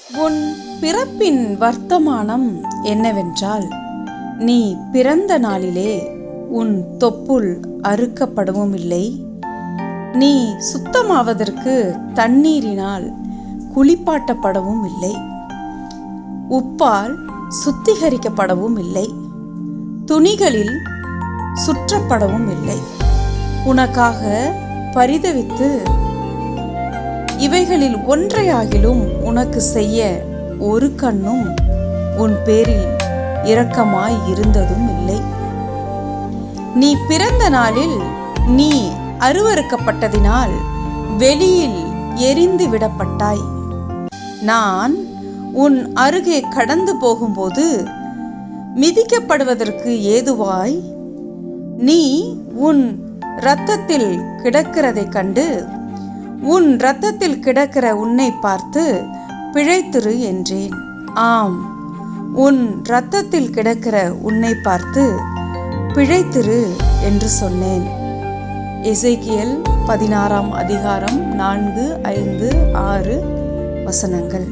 உன் பிறப்பின் வர்த்தமானம் என்னவென்றால், நீ பிறந்த நாளிலே உன் தொப்புள் அறுக்கப்படவும் இல்லை, நீ சுத்தமாவதற்கு தண்ணீரினால் குளிப்பாட்டப்படவும் இல்லை, உப்பால் சுத்திகரிக்கப்படவும் இல்லை, துணிகளில் சுற்றப்படவும் இல்லை. உனக்காக பரிதவித்து இவைகளில் ஒன்றையாகிலும் உனக்கு செய்ய ஒரு கண்ணும் உன் பேரில் இரக்கமாய் இருந்ததும் இல்லை. நீ பிறந்த நாளில் நீ அருவருக்கப்பட்டதினால் வெளியில் எரிந்து விடப்பட்டாய். நான் உன் அருகே கடந்து போகும்போது மிதிக்கப்படுவதற்கு ஏதுவாய் நீ உன் இரத்தத்தில் கிடக்கிறதைக் கண்டு உன் இரத்தத்தில் கிடக்கிற உன்னை பார்த்து பிழைத்திரு என்றேன். ஆம், உன் இரத்தத்தில் கிடக்கிற உன்னை பார்த்து பிழைத்திரு என்று சொன்னேன். எசேக்கியேல் 16 அதிகாரம் 4, 5, 6 வசனங்கள்.